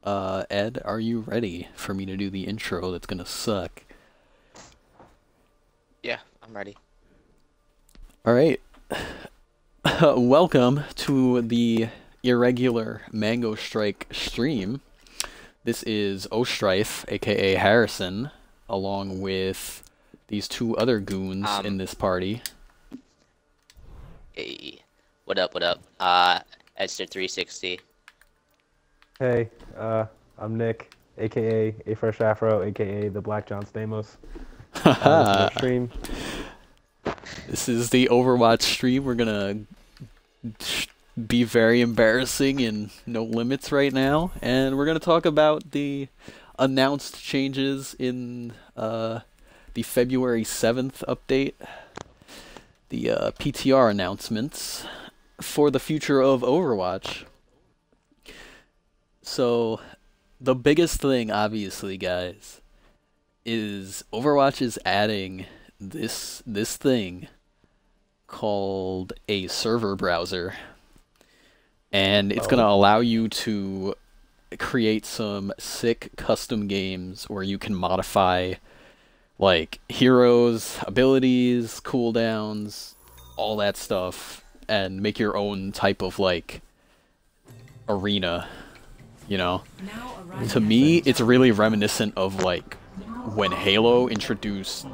Ed, are you ready for me to do the intro that's gonna suck? Yeah, I'm ready. Alright. Welcome to the irregular MangoStrike stream. This is Ostrife, aka Harrison, along with these two other goons in this party. Hey, what up, Esther 360. Hey, I'm Nick, aka A Fresh Afro, aka the Black John Stamos. This is stream. This is the Overwatch stream. We're gonna be very embarrassing in No Limits right now, and we're gonna talk about the announced changes in the February 7th update, the PTR announcements for the future of Overwatch. So, the biggest thing, obviously, guys, is Overwatch is adding this thing called a server browser, and it's gonna allow you to create some sick custom games where you can modify like heroes, abilities, cooldowns, all that stuff, and make your own type of like arena, you know? To me, it's really reminiscent of like when Halo introduced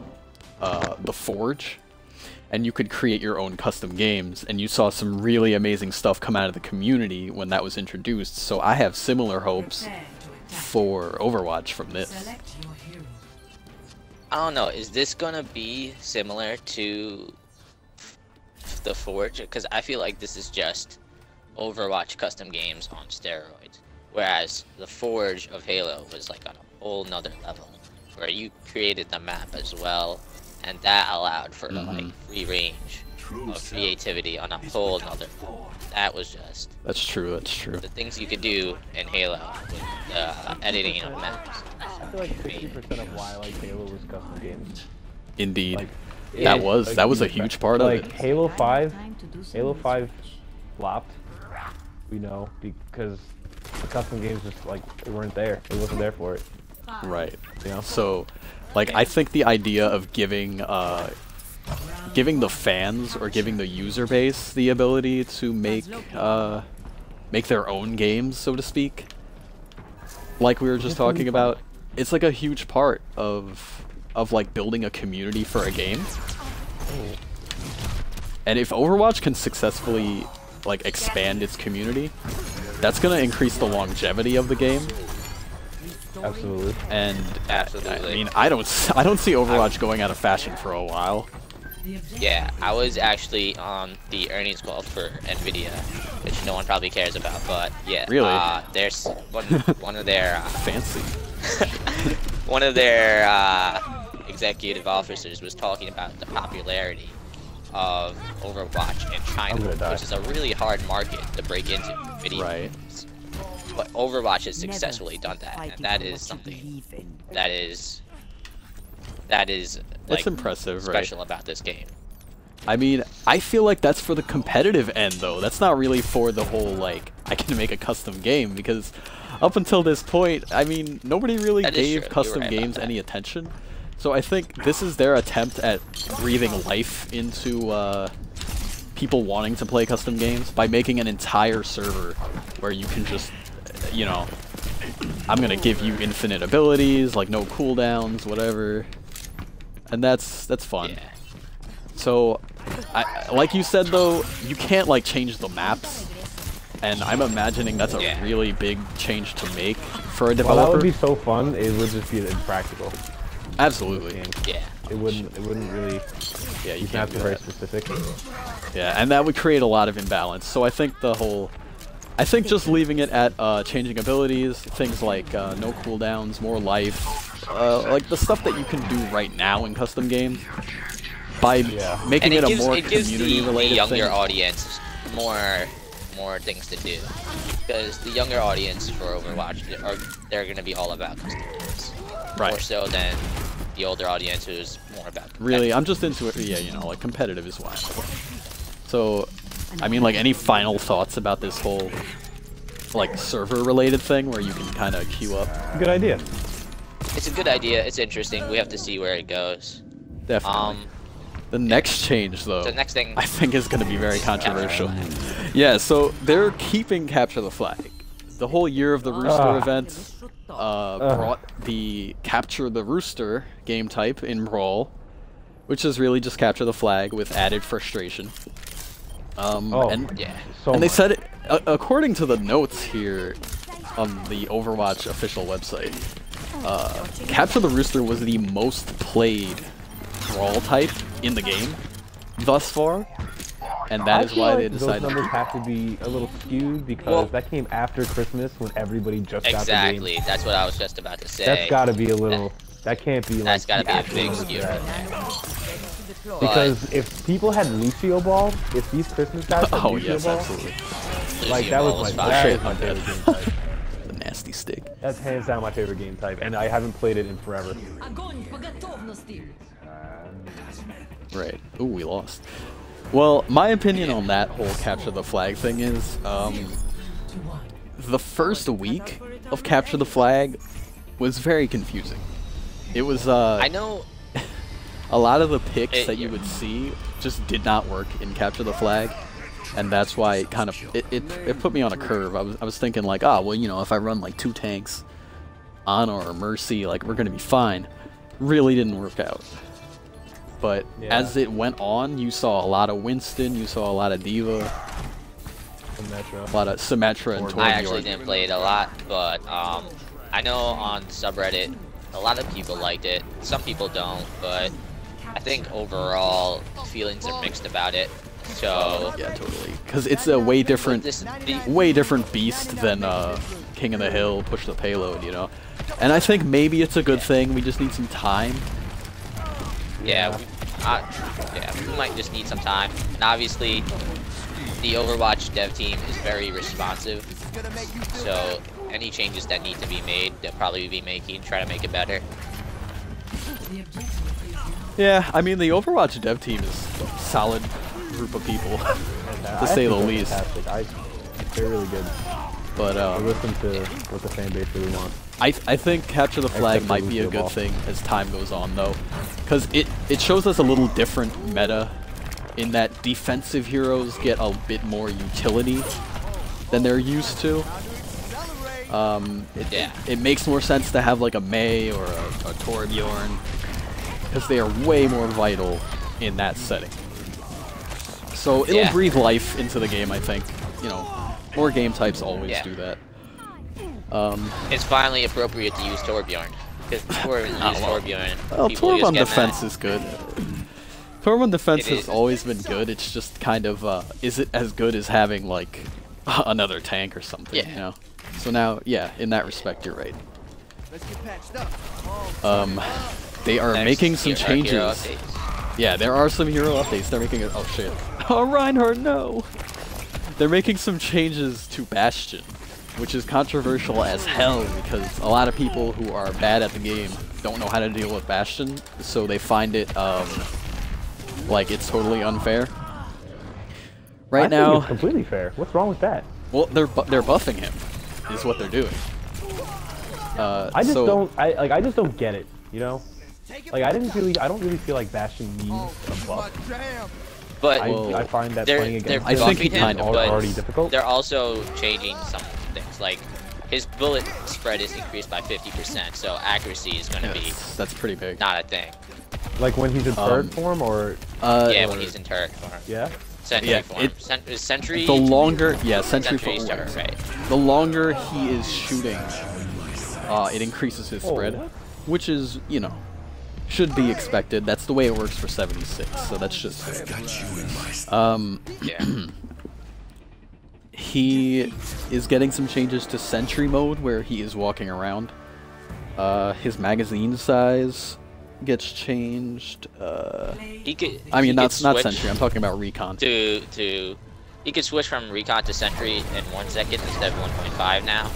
the Forge, and you could create your own custom games, and you saw some really amazing stuff come out of the community when that was introduced. So I have similar hopes for Overwatch from this. I don't know, is this gonna be similar to the Forge? Because I feel like this is just Overwatch custom games on steroids, whereas the Forge of Halo was like on a whole nother level, where you created the map as well, and that allowed for like free range of creativity on a whole nother level. That was just... That's true, that's true. The things you could do in Halo with editing of maps. I feel like 60% of why I like Halo was custom games. Indeed. Like, that was a huge part of it. Like Halo 5 flopped, we know, because the custom games just like they weren't there. It wasn't there for it. Right. You know, so like I think the idea of giving the fans or giving the user base the ability to make their own games, so to speak, like we were just talking about, it's like a huge part of like building a community for a game. And if Overwatch can successfully like expand its community, that's gonna increase the longevity of the game. Absolutely. And Absolutely. I mean, I don't see Overwatch going out of fashion for a while. Yeah, I was actually on the earnings call for Nvidia, which no one probably cares about, but yeah. Really? There's one of their fancy. one of their executive officers was talking about the popularity of Overwatch in China, which is a really hard market to break into video games. But Overwatch has successfully done that, and that is something that is like, it's impressive, special about this game. I mean, I feel like that's for the competitive end, though. That's not really for the whole, like, I can make a custom game, because up until this point, I mean, nobody really gave custom games any attention. So I think this is their attempt at breathing life into people wanting to play custom games by making an entire server where you can just, you know, I'm gonna give you infinite abilities, like no cooldowns, whatever. And that's fun. Yeah. So, like you said though, you can't like change the maps, and I'm imagining that's a really big change to make for a developer. Well, that would be so fun. It would just be impractical. Absolutely. Yeah. It wouldn't really. Yeah, you can't can't be do very that. specific. Yeah, and that would create a lot of imbalance. So I think just leaving it at changing abilities, things like no cooldowns, more life, like the stuff that you can do right now in custom games, by making it a more community-related the younger thing. audience more things to do, because the younger audience for Overwatch they're going to be all about custom games, more so than the older audience who's more about really. I'm just into it. Yeah, you know, like competitive is wild. So, I mean, like, any final thoughts about this whole like server related thing where you can kind of queue up. Good idea. It's a good idea. It's interesting. We have to see where it goes. Definitely. The next change, though, the next thing I think is going to be very controversial. Yeah, so they're keeping Capture the Flag. The whole year of the Rooster event brought the Capture the Rooster game type in Brawl, which is really just Capture the Flag with added frustration. And they said it, according to the notes here on the Overwatch official website, Capture the Rooster was the most played Brawl type in the game thus far, and that is why they decided those numbers have to be a little skewed because that came after Christmas when everybody just got the game. Exactly, that's what I was just about to say. That's got to be a little. That can't be. That's like, got to be a big skew. Because if people had Lucio Ball, if these Christmas guys had Lucio Ball, absolutely. like that was my favorite game type. The nasty stick. That's hands down my favorite game type, and I haven't played it in forever. Right. Ooh, we lost. Well, my opinion on that whole Capture the Flag thing is, the first week of Capture the Flag was very confusing. It was, I know a lot of the picks that you would see just did not work in Capture the Flag, and that's why it kind of, it put me on a curve. I was thinking like, well, you know, if I run like 2 tanks, Ana or Mercy, like, we're gonna be fine. Really didn't work out. But as it went on, you saw a lot of Winston, you saw a lot of Diva, a lot of Symmetra and Torbjorn. I actually didn't play it a lot, but I know on subreddit, a lot of people liked it. Some people don't, but I think overall, feelings are mixed about it. So yeah, totally. Because it's a way different beast than King of the Hill, Push the Payload, you know? And I think maybe it's a good thing, we just need some time. Yeah, we might just need some time. And obviously, the Overwatch dev team is very responsive. So any changes that need to be made, they'll probably be making, try to make it better. Yeah, I mean, the Overwatch dev team is a solid group of people, to say the least. They're really good. But listen to what the fan base really wants. I think Capture the Flag might be a good thing as time goes on, though, because it shows us a little different meta in that defensive heroes get a bit more utility than they're used to. It makes more sense to have like a Mei or a Torbjorn, because they are way more vital in that setting. So it'll breathe life into the game, I think. You know, more game types always do that. It's finally appropriate to use Torbjorn. Because before we used Torbjorn, well, Torbjorn defense is good. Torbjorn defense has always been good. It's just kind of, is it as good as having like another tank or something? You know. So now, yeah, in that respect, you're right. They are making some changes. Yeah, there are some hero updates. They're making it. Oh shit. Oh, Reinhardt, no. They're making some changes to Bastion, which is controversial as hell because a lot of people who are bad at the game don't know how to deal with Bastion, so they find it like it's totally unfair. Right now, it's completely fair. What's wrong with that? Well, they're buffing him, is what they're doing. I just don't get it. You know, like I don't really feel like Bastion needs a buff. But I find that playing against I think he kind of already difficult. They're also changing some things, like his bullet spread is increased by 50%, so accuracy is going to be that's pretty big. Not a thing. Like when he's in turret form, or yeah, when he's in turret form. Yeah. Sentry form. Sentry. The longer, Sentry form. Turret, right. The longer he is shooting, it increases his spread, which is, you know, should be expected. That's the way it works for 76, so that's just he is getting some changes to Sentry mode where he is walking around. His magazine size gets changed. I mean, not Sentry. I'm talking about Recon. He could switch from Recon to Sentry in 1 second instead of 1.5 now.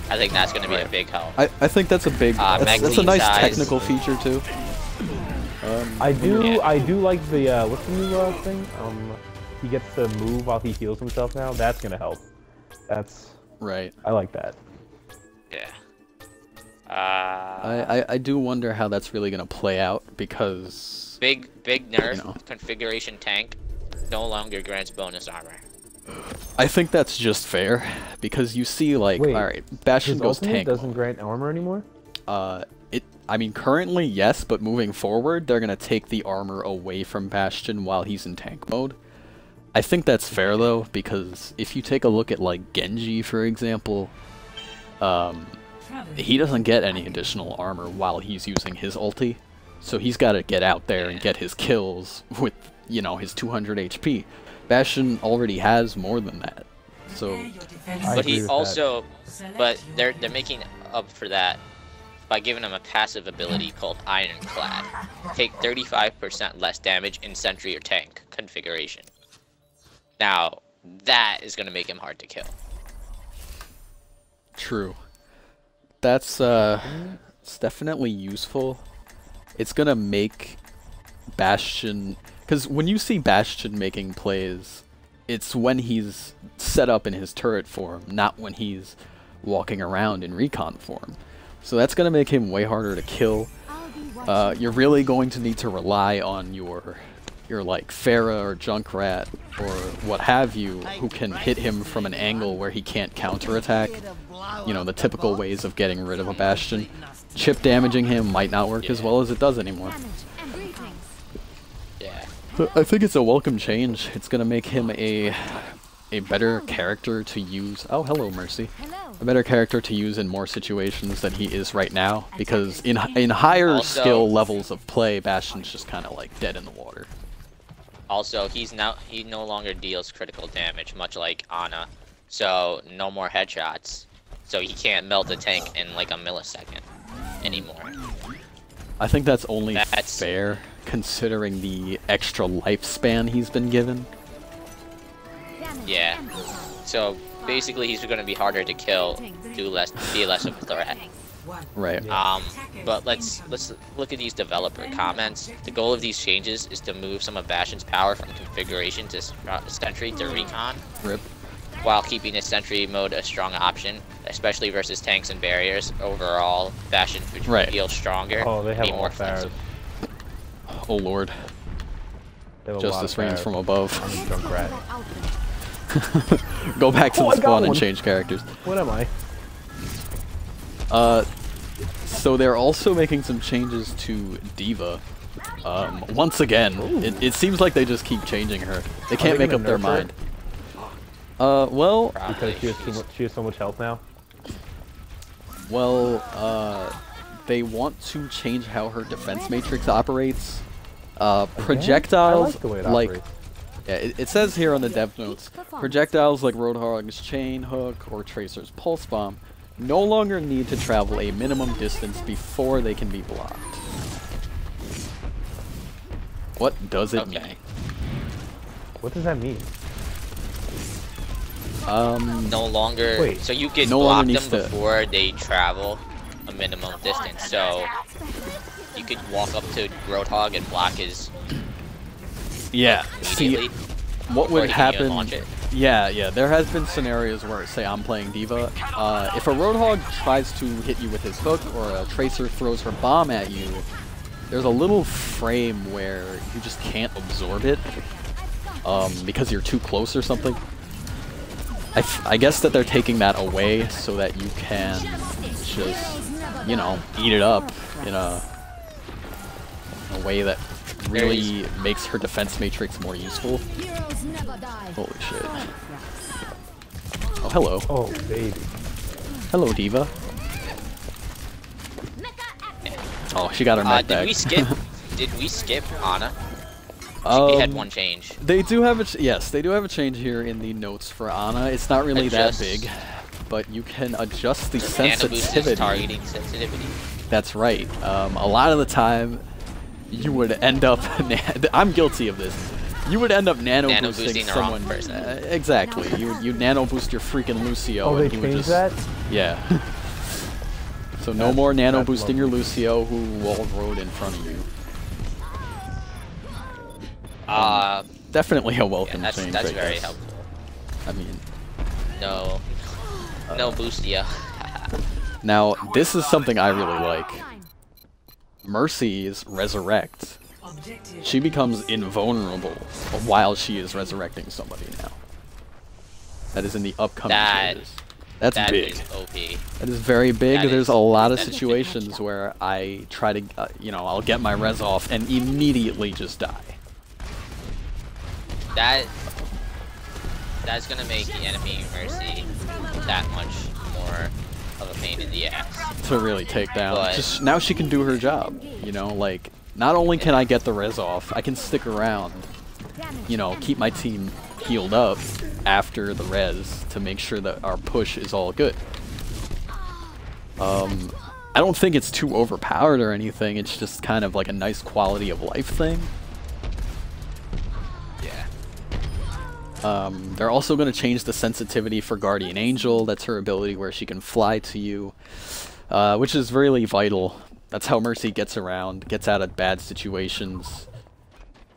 I think that's going to be a big help. I think that's a big. That's a nice technical feature too. I do like the what's the new thing? He gets to move while he heals himself now. That's gonna help. That's Right. I like that. Yeah. I do wonder how that's really gonna play out because Big nerf. You know. Configuration tank no longer grants bonus armor. I think that's just fair because you see like Wait, all right, Bastion His goes ultimate tank doesn't mode. grant armor anymore? I mean currently yes, but moving forward they're gonna take the armor away from Bastion while he's in tank mode. I think that's fair though because if you take a look at like Genji for example, he doesn't get any additional armor while he's using his ulti. So he's got to get out there and get his kills with, you know, his 200 HP. Bastion already has more than that. So But he also, but they're making up for that by giving him a passive ability called Ironclad. Take 35% less damage in sentry or tank configuration. Now, that is going to make him hard to kill. true. That's it's definitely useful. It's gonna make Bastion, because when you see Bastion making plays, it's when he's set up in his turret form, not when he's walking around in recon form. So that's gonna make him way harder to kill. You're really going to need to rely on your like Pharah or Junkrat or what have you, who can hit him from an angle where he can't counterattack. You know, the typical ways of getting rid of a Bastion. Chip damaging him might not work as well as it does anymore. Yeah. But I think it's a welcome change. It's gonna make him a better character to use. Oh, hello, Mercy. A better character to use in more situations than he is right now, because in higher Also, skill levels of play, Bastion's just kind of like dead in the water. Also, he no longer deals critical damage, much like Ana. So no more headshots. So he can't melt a tank in like a millisecond anymore. I think that's only fair, considering the extra lifespan he's been given. Yeah. So basically, he's going to be harder to kill, be less of a threat. Right. But let's look at these developer comments. The goal of these changes is to move some of Bastion's power from configuration to sentry to recon, Rip. while keeping his sentry mode a strong option, especially versus tanks and barriers. Overall, Bastion feels stronger. Oh, they have be all more Pharahs. flexible. Oh lord. They have a lot Justice of rains Pharahs. from above. I'm a Junkrat. Go back to Oh, the I got spawn and one. change characters. What am I? So they're also making some changes to D.Va. Once again, it seems like they just keep changing her. They can't make gonna up their nerf her? mind. Well, Because she has so much health now. well, they want to change how her defense matrix operates. Projectiles, I like the way it like, operates. yeah, it says here on the dev notes, projectiles like Roadhog's chain hook or Tracer's pulse bomb no longer need to travel a minimum distance before they can be blocked. What does it mean? What does that mean? No longer. Wait. So you can No block longer them needs to- before they travel a minimum distance. So you could walk up to Roadhog and block his Yeah, see, immediately. what or would he can even happen... launch it. Yeah, there has been scenarios where, say, I'm playing D.Va. If a Roadhog tries to hit you with his hook or a Tracer throws her bomb at you, there's a little frame where you just can't absorb it because you're too close or something. I guess that they're taking that away so that you can just, you know, eat it up in a way that really makes her defense matrix more useful. Holy shit. Oh, hello. Oh, baby. Hello, D.Va. Oh, she got her mech Did back. we skip? Did we skip Ana? They had one change. They do have a yes, they do have a change here in the notes for Ana. It's not really that big, but you can adjust the Nano boost sensitivity. is targeting sensitivity. That's right. A lot of the time, you would end up. I'm guilty of this. You would end up nano boosting the wrong someone. person. Exactly. You nano boost your freaking Lucio. Oh, they and he would changed just, that? Yeah. So no more nano that's boosting lovely. your Lucio who walled road in front of you. Definitely a welcome Yeah, change. that's I very guess. helpful. I mean, No. No boostia. Now, this is something I really like. Mercy's Resurrect. She becomes invulnerable while she is resurrecting somebody now. That is in the upcoming changes. That's big. Is OP. That is very big. That There's is- a lot of that is- situations where I try to, you know, I'll get my res off and immediately just die. That's gonna make the enemy Mercy that much more of a pain in the ass. To really take down. But- Just now she can do her job. You know, like, not only can I get the res off, I can stick around, you know, keep my team healed up after the res to make sure that our push is all good. I don't think it's too overpowered or anything, it's just kind of like a nice quality of life thing. Yeah. They're also going to change the sensitivity for Guardian Angel. That's her ability where she can fly to you, which is really vital. That's how Mercy gets around, gets out of bad situations.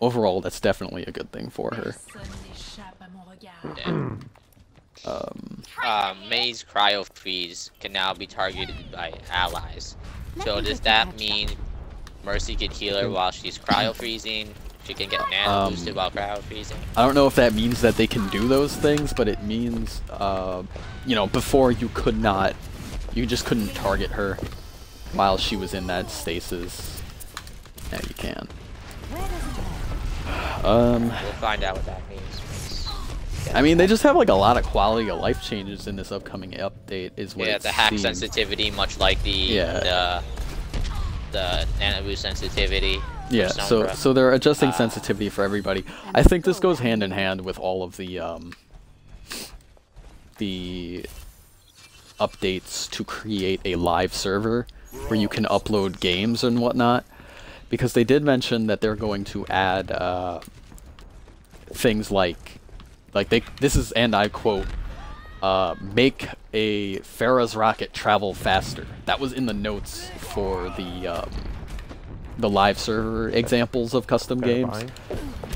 Overall, that's definitely a good thing for her. Yeah. May's Cryo Freeze can now be targeted by allies. So does that mean Mercy can heal her while she's Cryo Freezing? She can get mana boosted while Cryo Freezing? I don't know if that means that they can do those things, but it means, you know, before you could not, you just couldn't target her while she was in that stasis. Now you can. We'll find out what that means. I mean, they just have like a lot of quality of life changes in this upcoming update, is what Yeah, it the hack seems. sensitivity, much like the nano boost sensitivity. for Yeah, Sombra. so they're adjusting sensitivity for everybody. I think this goes hand in hand with all of the updates to create a live server where you can upload games and whatnot, because they did mention that they're going to add things like this is, and I quote, make a Farah's rocket travel faster. That was in the notes for the live server examples of custom games.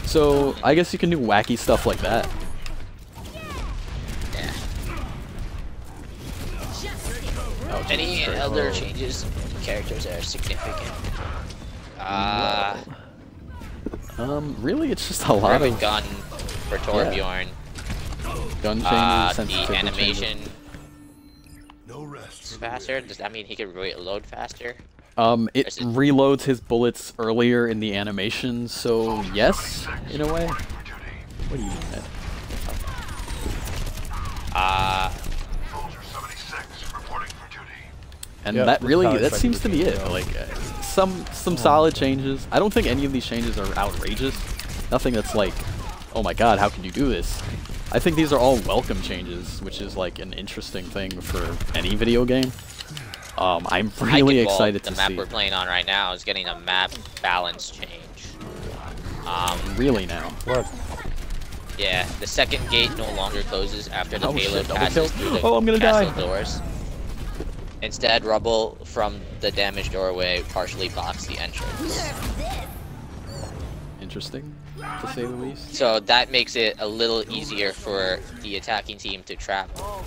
So I guess you can do wacky stuff like that. Yeah. Oh, Any Jesus Christ. other changes in characters that are significant? Really, it's just a lot Grab a of gun for Torbjorn. gun changes, The sensitivity animation changes. is faster. Does that mean he can reload faster? It reloads his bullets earlier in the animation, so yes, in a way. What do you mean? And Yep, that this is really, how I that expected seems it to to be go. it. Like, some solid changes. I don't think any of these changes are outrageous. Nothing that's like, oh my god, how can you do this? I think these are all welcome changes, which is like an interesting thing for any video game. I'm really excited to the map see. we're playing on right now is getting a map balance change. Really now. What? Yeah, the second gate no longer closes after the Oh, payload shit, double passes kill. through the Oh, I'm gonna castle die. doors. Instead, rubble from the damaged doorway partially blocks the entrance. Interesting, to say the least. So that makes it a little easier for the attacking team to travel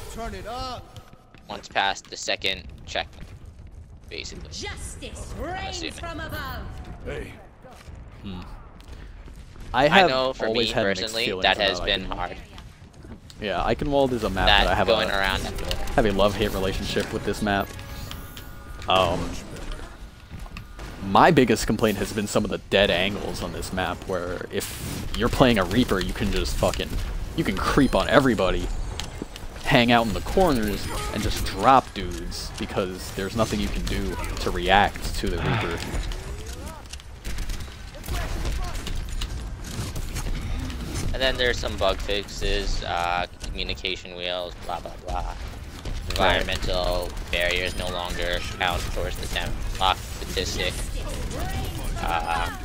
once past the second checkpoint, basically. Justice reigns from above. I I have know for always me had mixed personally, feelings that has about been Eichenwald. hard. Yeah, Eichenwald is a map that I That have going a around that door. have a love-hate relationship with this map. My biggest complaint has been some of the dead angles on this map, where if you're playing a Reaper, you can just you can creep on everybody, hang out in the corners, and just drop dudes, because there's nothing you can do to react to the Reaper. And then there's some bug fixes, communication wheels, blah blah blah. Environmental barriers no longer count towards the temp lock statistic. Things like that.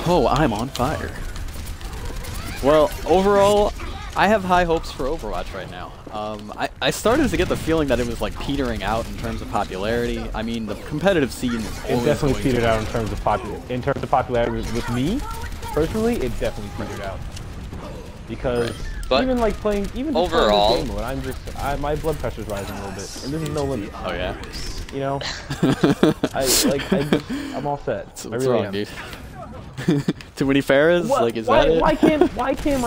Oh, I'm on fire. Well, overall, I have high hopes for Overwatch right now. I started to get the feeling that it was like petering out in terms of popularity. I mean, the competitive scene is It always definitely going petered to- out in terms of popularity. With me, personally, it definitely petered out. Because But even like playing, even just overall- playing this game mode, my blood pressure's rising a little bit, and this is no limit. Oh yeah. You know, I'm all set. So I what's really wrong, am. dude? Too many Farahs? What- Like, is that it? why can't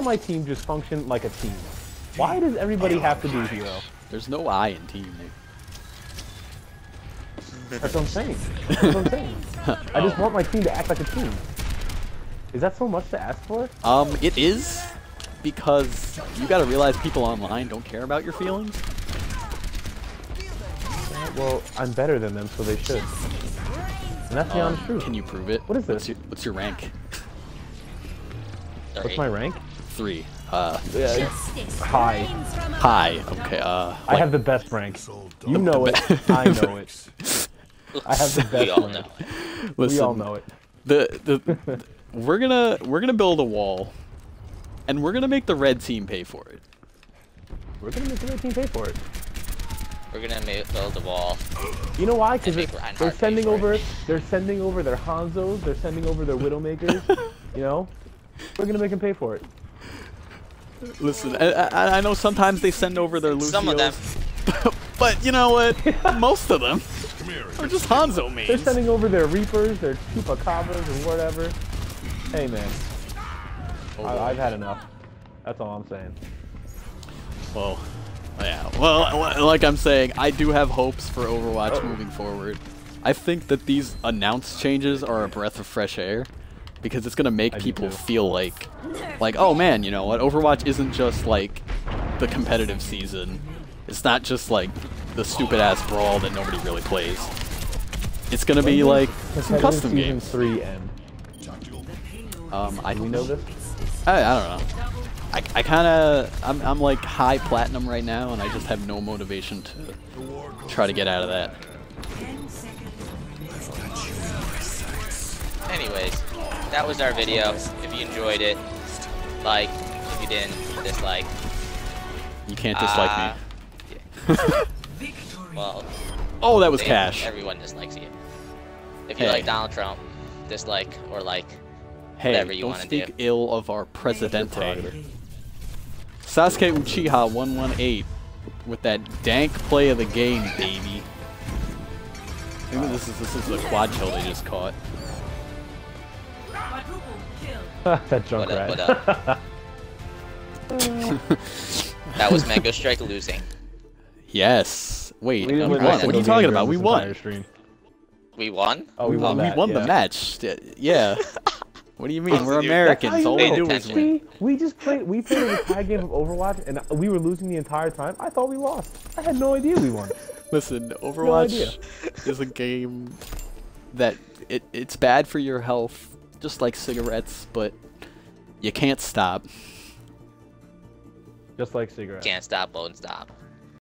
my team just function like a team? Why does everybody have to be hero? There's no I in team, dude. That's what I'm saying. That's what I'm saying. I just want my team to act like a team. Is that so much to ask for? It is, because you gotta realize people online don't care about your feelings. Well, I'm better than them, so they should. And that's the honest truth. Can you prove it? What is this? What's your rank? What's my rank? 3. Justice High. reigns from above. Hi. Okay. I have the best rank. You know it. I know it. I have the best We all rank. know. Listen, We all know it. we're gonna build a wall, and we're gonna make the red team pay for it. We're gonna make the red team pay for it. We're gonna build a wall. You know why? Because And make Reinhardt they're pay sending for it. over. They're sending over their Hanzos. They're sending over their Widowmakers. You know, we're gonna make them pay for it. Listen, I know sometimes they send over their Lucios, Some of them. but you know what? Most of them are just Hanzo They're mains. sending over their Reapers, their Chupacabras, and whatever. Hey man, I've had enough. That's all I'm saying. Well, yeah. Well, like I'm saying, I do have hopes for Overwatch moving forward. I think that these announced changes are a breath of fresh air, because it's gonna make I do people too. feel like, oh man, you know what? Overwatch isn't just like the competitive season. It's not just like the stupid ass brawl that nobody really plays. It's gonna be like some Competitive custom season games. 3 end. I Do we know this? I don't know. I kind of I'm like high platinum right now, and I just have no motivation to try to get out of that. Anyways, that was our video. If you enjoyed it, like. If you didn't, dislike. You can't dislike me. Well, Oh, that was Cash. everyone dislikes you. If you Hey. like Donald Trump, dislike or like Hey, whatever you don't want to speak do. ill of our presidente. prerogative. Sasuke Uchiha 118 with that dank play of the game, baby. Maybe this is the quad kill they just caught. That junk What up, rat. what up? That was MangoStrike losing. Yes. Wait, We didn't we win won. a What are single you talking game about? during We this won. entire stream. We won? Oh, we won that, the yeah. match. Yeah. What do you mean? We're Americans. All we paid do is attention. win. See, we played an entire game of Overwatch, and we were losing the entire time. I thought we lost. I had no idea we won. Listen, idea. Overwatch is a game that it's bad for your health, just like cigarettes, but you can't stop. Just like cigarettes. Can't stop, won't stop.